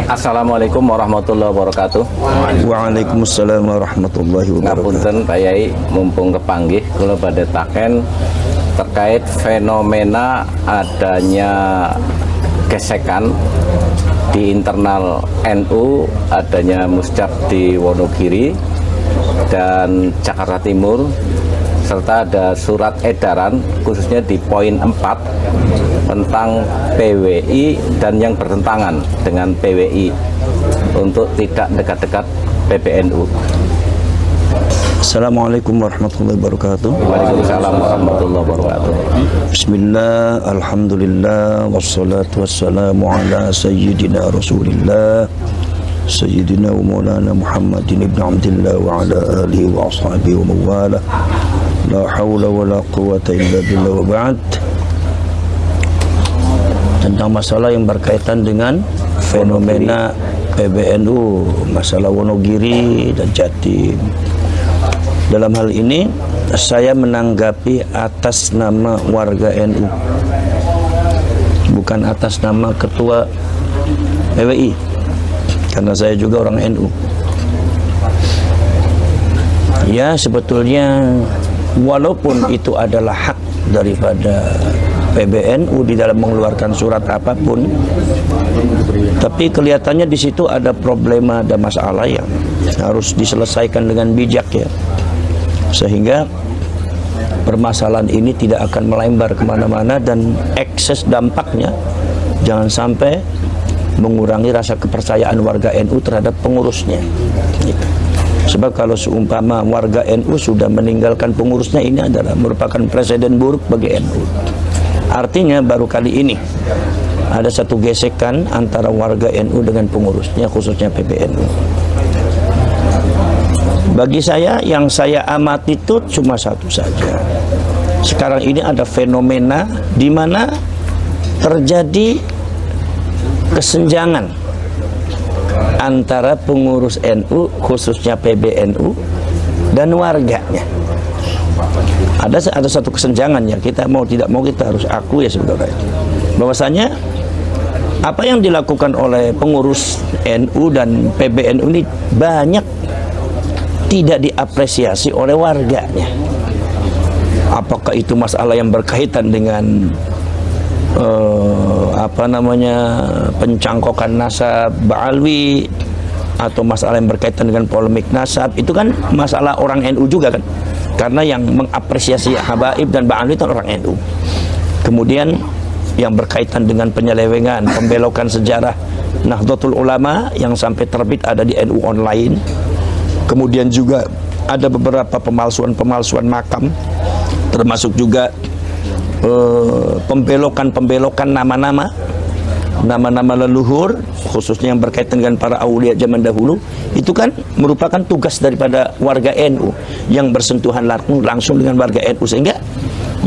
Assalamualaikum warahmatullahi wabarakatuh. Waalaikumsalam warahmatullahi wabarakatuh. Ngapunten Pak Yai, mumpung kepanggih kula badhe taken terkait fenomena adanya gesekan di internal NU, adanya muscap di Wonogiri dan Jakarta Timur, serta ada surat edaran khususnya di poin 4 tentang PWI dan yang bertentangan dengan PWI untuk tidak dekat-dekat PBNU. Assalamualaikum warahmatullahi wabarakatuh. Waalaikumsalam warahmatullahi wabarakatuh. Bismillah, alhamdulillah, wassalatu wassalamu ala sayyidina rasulillah Sayyidina wa maulana Muhammadin ibn Abdillah wa ala alihi wa ashabihi wa mawala. La hawla wa la quwata illa billah wa ba'd. Tentang masalah yang berkaitan dengan fenomena PBNU, masalah Wonogiri dan Jatim. Dalam hal ini saya menanggapi atas nama warga NU, bukan atas nama ketua PWI, karena saya juga orang NU. Ya, sebetulnya walaupun itu adalah hak daripada PBNU di dalam mengeluarkan surat apapun, tapi kelihatannya di situ ada problema, ada masalah yang harus diselesaikan dengan bijak, ya, sehingga permasalahan ini tidak akan melembar kemana-mana dan ekses dampaknya jangan sampai mengurangi rasa kepercayaan warga NU terhadap pengurusnya, gitu. Sebab kalau seumpama warga NU sudah meninggalkan pengurusnya, ini adalah merupakan presiden buruk bagi NU. Artinya baru kali ini ada satu gesekan antara warga NU dengan pengurusnya, khususnya PBNU. Bagi saya, yang saya amati itu cuma satu saja. Sekarang ini ada fenomena di mana terjadi kesenjangan antara pengurus NU, khususnya PBNU, dan warganya. Ada satu kesenjangan, ya, kita mau tidak mau kita harus akui, ya, saudara, bahwasanya apa yang dilakukan oleh pengurus NU dan PBNU ini banyak tidak diapresiasi oleh warganya. Apakah itu masalah yang berkaitan dengan pencangkokan nasab Ba'alwi, atau masalah yang berkaitan dengan polemik nasab, itu kan masalah orang NU juga, kan, karena yang mengapresiasi Habaib dan Ba'alwi itu orang NU. Kemudian yang berkaitan dengan penyelewengan, pembelokan sejarah Nahdlatul Ulama yang sampai terbit ada di NU online. Kemudian juga ada beberapa pemalsuan makam, termasuk juga pembelokan nama-nama leluhur, khususnya yang berkaitan dengan para aulia zaman dahulu. Itu kan merupakan tugas daripada warga NU yang bersentuhan langsung dengan warga NU, sehingga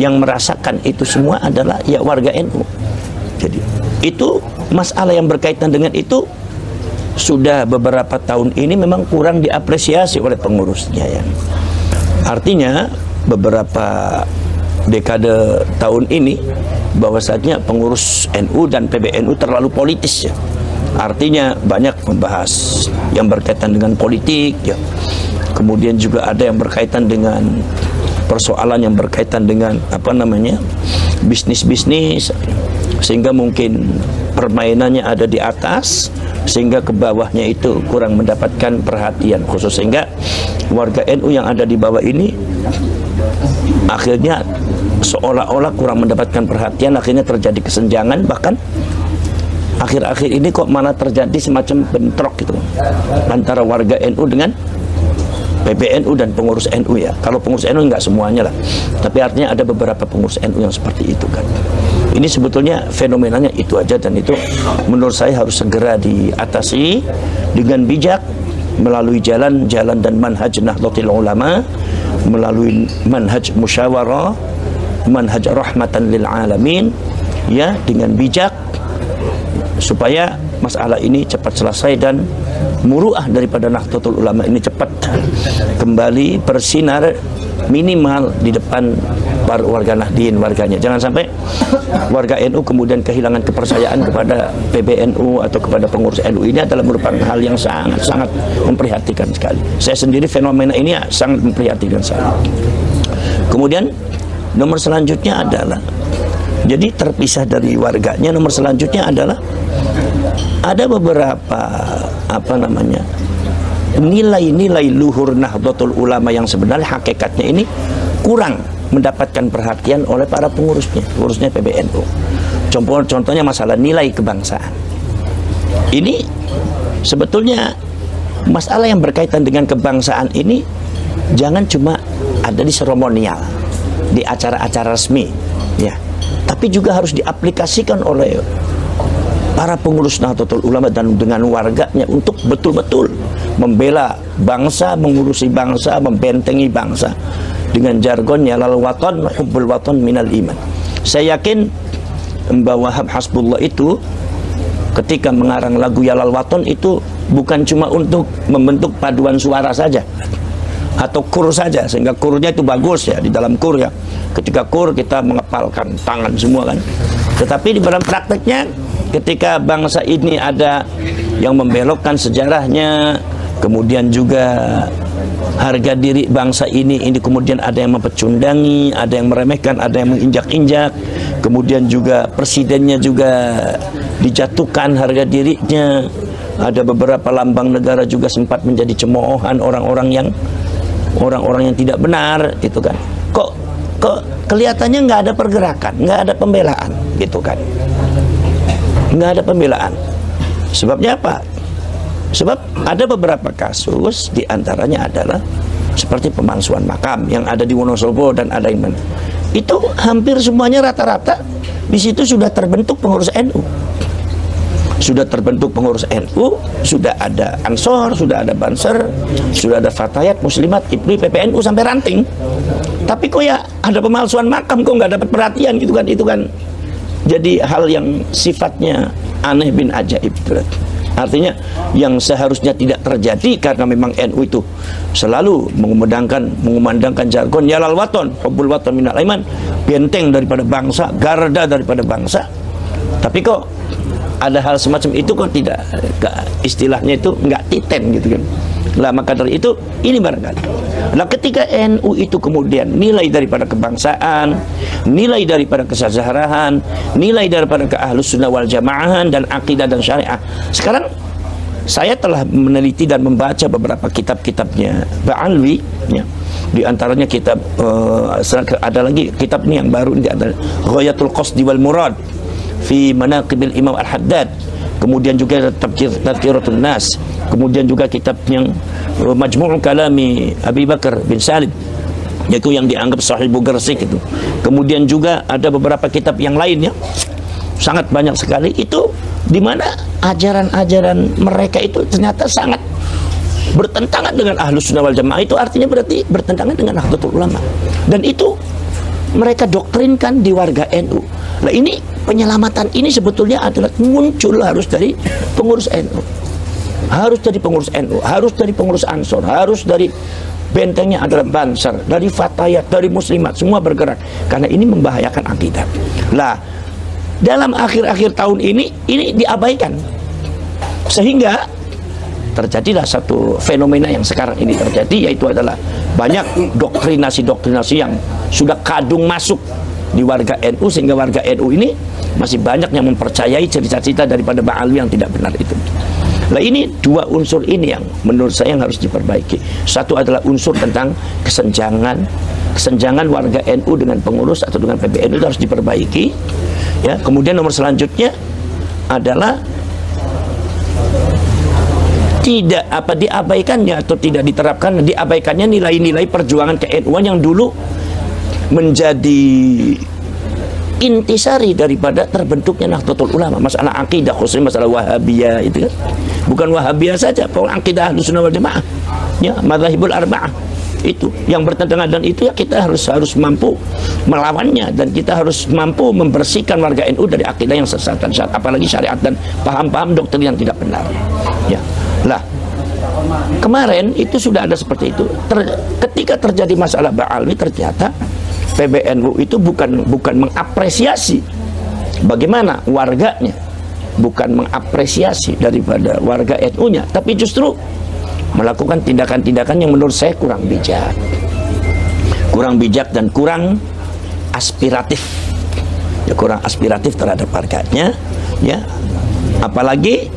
yang merasakan itu semua adalah ya warga NU. Jadi itu masalah yang berkaitan dengan itu sudah beberapa tahun ini memang kurang diapresiasi oleh pengurusnya, ya. Artinya beberapa dekade tahun ini bahwasanya pengurus NU dan PBNU terlalu politis, ya. Artinya banyak membahas yang berkaitan dengan politik, ya. Kemudian juga ada yang berkaitan dengan persoalan yang berkaitan dengan bisnis-bisnis, sehingga mungkin permainannya ada di atas, sehingga ke bawahnya itu kurang mendapatkan perhatian khusus, sehingga warga NU yang ada di bawah ini akhirnya seolah-olah kurang mendapatkan perhatian, akhirnya terjadi kesenjangan. Bahkan akhir-akhir ini kok malah terjadi semacam bentrok gitu antara warga NU dengan PBNU dan pengurus NU, ya. Kalau pengurus NU nggak semuanya lah, tapi artinya ada beberapa pengurus NU yang seperti itu, kan. Ini sebetulnya fenomenanya itu aja, dan itu menurut saya harus segera diatasi dengan bijak melalui jalan dan manhaj Nahdlatul Ulama, melalui manhaj musyawarah, manhaj rahmatan lil alamin, ya, dengan bijak, supaya masalah ini cepat selesai dan muruah daripada Nahdlatul Ulama ini cepat kembali bersinar minimal di depan para warga Nahdien, warganya. Jangan sampai warga NU kemudian kehilangan kepercayaan kepada PBNU atau kepada pengurus NU. Ini adalah merupakan hal yang sangat memprihatinkan sekali. Saya sendiri fenomena ini sangat memprihatinkan sekali. Kemudian nomor selanjutnya adalah, jadi terpisah dari warganya, nomor selanjutnya adalah ada beberapa nilai-nilai luhur Nahdlatul Ulama yang sebenarnya hakikatnya ini kurang mendapatkan perhatian oleh para pengurusnya PBNU. Contohnya masalah nilai kebangsaan. Ini sebetulnya masalah yang berkaitan dengan kebangsaan ini jangan cuma ada di seremonial, di acara-acara resmi, ya, tapi juga harus diaplikasikan oleh para pengurus Nahdlatul Ulama dan dengan warganya untuk betul-betul membela bangsa, mengurusi bangsa, membentengi bangsa. Dengan jargonnya lal watan hubbul watan minal iman. Saya yakin Mbah Wahab Hasbullah itu ketika mengarang lagu Ya Lal Waton itu bukan cuma untuk membentuk paduan suara saja atau kur saja, sehingga kurnya itu bagus ya, di dalam kur ya, ketika kur kita mengepalkan tangan semua kan. Tetapi di dalam prakteknya ketika bangsa ini ada yang membelokkan sejarahnya, kemudian juga harga diri bangsa ini kemudian ada yang mempecundangi, ada yang meremehkan, ada yang menginjak-injak, kemudian juga presidennya juga dijatuhkan harga dirinya, ada beberapa lambang negara juga sempat menjadi cemoohan orang-orang yang tidak benar, itu kan. Kok kelihatannya nggak ada pergerakan, nggak ada pembelaan, gitu kan. Nggak ada pembelaan. Sebabnya apa? Sebab ada beberapa kasus, diantaranya adalah seperti pemalsuan makam yang ada di Wonosobo dan ada yang itu hampir semuanya rata-rata di situ sudah terbentuk pengurus NU. Sudah terbentuk pengurus NU, sudah ada Ansor, sudah ada Banser, sudah ada Fatayat, Muslimat, IPRI, PPNU sampai ranting. Tapi kok ya ada pemalsuan makam, kok nggak dapat perhatian gitu kan? Itu kan jadi hal yang sifatnya aneh bin ajaib. Artinya yang seharusnya tidak terjadi karena memang NU itu selalu mengumandangkan jargon Ya Lal Waton hubbul watan minal iman, benteng daripada bangsa, garda daripada bangsa. Tapi kok ada hal semacam itu kok tidak, istilahnya itu nggak titen gitu kan. Lah maka dari itu ini barangkali. Nah ketika NU itu kemudian nilai daripada kebangsaan, nilai daripada kesejahteraan, nilai daripada keahlus sunnah wal jamaahan dan akidah dan syariah. Sekarang saya telah meneliti dan membaca beberapa kitab-kitabnya Ba'alwi, ya. Di antaranya kitab ada lagi kitab ini yang baru ini ada Ghayatul Qasdi wal Murad fi Manaqibil Imam Al-Haddad. Kemudian juga Tadhkiratun Nas, kemudian juga kitab yang Majmu' Kalami Abi Bakar bin Salim, yaitu yang dianggap Sahih Bugarsik itu. Kemudian juga ada beberapa kitab yang lainnya, sangat banyak sekali itu, di mana ajaran-ajaran mereka itu ternyata sangat bertentangan dengan Ahlus Sunnah wal Jamaah. Itu artinya berarti bertentangan dengan Nahdlatul Ulama, dan itu mereka doktrinkan di warga NU. Nah ini penyelamatan ini sebetulnya adalah muncul harus dari pengurus NU, harus dari pengurus NU, harus dari pengurus Ansor, harus dari bentengnya adalah Banser, dari Fatayat, dari Muslimat, semua bergerak karena ini membahayakan akidah. Lah dalam akhir-akhir tahun ini diabaikan, sehingga terjadilah satu fenomena yang sekarang ini terjadi, yaitu adalah banyak doktrinasi-doktrinasi yang sudah kadung masuk di warga NU, sehingga warga NU ini masih banyak yang mempercayai cerita-cerita daripada Ba'alwi yang tidak benar itu. Nah ini dua unsur ini yang menurut saya yang harus diperbaiki. Satu adalah unsur tentang kesenjangan warga NU dengan pengurus atau dengan PBNU itu harus diperbaiki, ya. Kemudian nomor selanjutnya adalah tidak diabaikannya atau tidak diterapkan, diabaikannya nilai-nilai perjuangan ke-NU-an yang dulu menjadi intisari daripada terbentuknya Nahdlatul Ulama. Masalah akidah, khususnya masalah Wahabiyah itu kan, bukan Wahabiyah saja, pokoknya akidah Ahlus Sunnah wal Jamaah, ya, madzhabul arba'ah itu yang bertentangan, dan itu ya kita harus mampu melawannya, dan kita harus mampu membersihkan warga NU dari akidah yang sesat dan apalagi syariat dan paham-paham doktrin yang tidak benar, ya. Lah kemarin itu sudah ada seperti itu. Ketika terjadi masalah Ba'alwi, ternyata PBNU itu bukan mengapresiasi bagaimana warganya, bukan mengapresiasi daripada warga NU-nya, tapi justru melakukan tindakan-tindakan yang menurut saya kurang bijak dan kurang aspiratif, ya, kurang aspiratif terhadap warganya, ya. Apalagi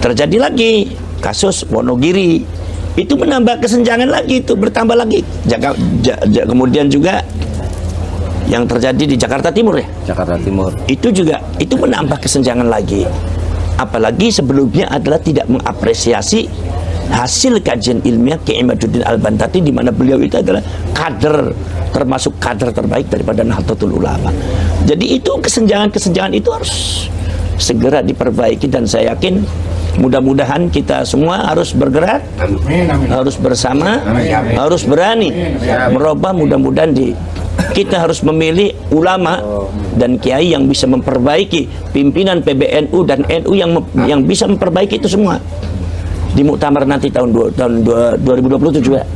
terjadi lagi kasus Wonogiri, itu menambah kesenjangan lagi, itu bertambah lagi. Kemudian juga yang terjadi di Jakarta Timur, ya, Jakarta Timur, itu juga itu menambah kesenjangan lagi. Apalagi sebelumnya adalah tidak mengapresiasi hasil kajian ilmiah Kiai Imaduddin Al-Bantati, di mana beliau itu adalah kader, termasuk kader terbaik daripada Nahdlatul Ulama. Jadi itu kesenjangan itu harus segera diperbaiki, dan saya yakin mudah-mudahan kita semua harus bergerak, harus bersama, harus berani merubah. Mudah-mudahan kita harus memilih ulama dan kiai yang bisa memperbaiki pimpinan PBNU dan NU yang bisa memperbaiki itu semua di muktamar nanti tahun 2027 juga.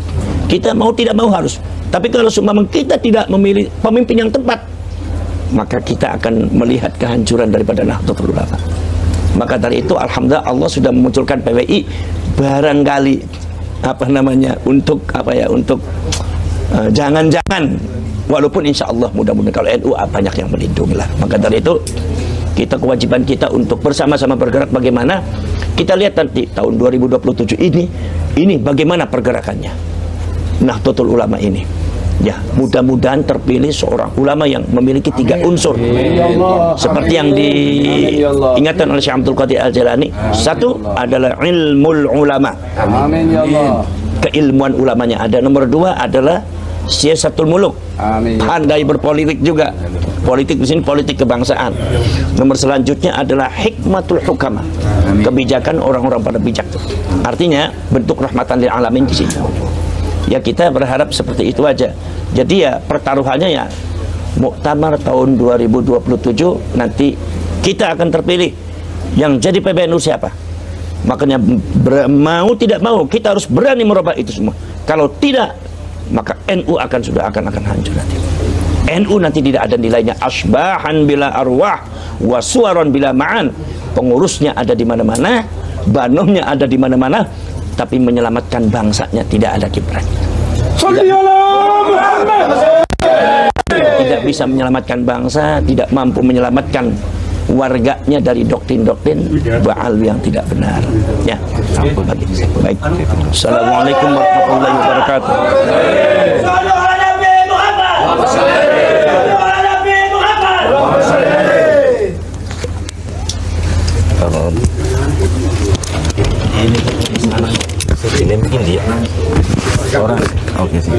Kita mau tidak mau harus. Tapi kalau seumpama kita tidak memilih pemimpin yang tepat, maka kita akan melihat kehancuran daripada Nahdlatul Ulama. Maka dari itu alhamdulillah Allah sudah memunculkan PWI barangkali untuk jangan-jangan, walaupun insya Allah mudah-mudahan kalau NU banyak yang melindungi lah. Maka dari itu kewajiban kita untuk bersama-sama bergerak. Bagaimana kita lihat nanti tahun 2027 ini bagaimana pergerakannya Nahdlatul Ulama ini, ya. Mudah-mudahan terpilih seorang ulama yang memiliki 3 unsur seperti yang diingatkan oleh Syekh Abdul Qadir Al-Jalani. Satu adalah ilmul ulama, keilmuan ulamanya ada. Nomor 2 adalah siyasatul muluk, pandai berpolitik juga. Politik di sini politik kebangsaan. Nomor selanjutnya adalah hikmatul hukama, kebijakan orang-orang pada bijak. Artinya bentuk rahmatan lil alamin di sini. Ya, kita berharap seperti itu aja. Jadi ya pertaruhannya ya muktamar tahun 2027 nanti kita akan terpilih yang jadi PBNU siapa. Makanya mau tidak mau kita harus berani merubah itu semua. Kalau tidak, maka NU akan hancur nanti. NU nanti tidak ada nilainya. Asbahan bila arwah wa suwaron bila ma'an. Pengurusnya ada di mana-mana, banomnya ada di mana-mana, tapi menyelamatkan bangsanya tidak ada kibrat. Tidak bisa menyelamatkan bangsa, tidak mampu menyelamatkan warganya dari doktrin-doktrin ba'al yang tidak benar. Ya, baik. Assalamualaikum warahmatullahi wabarakatuh. Ini mungkin dia orang. Oke sih.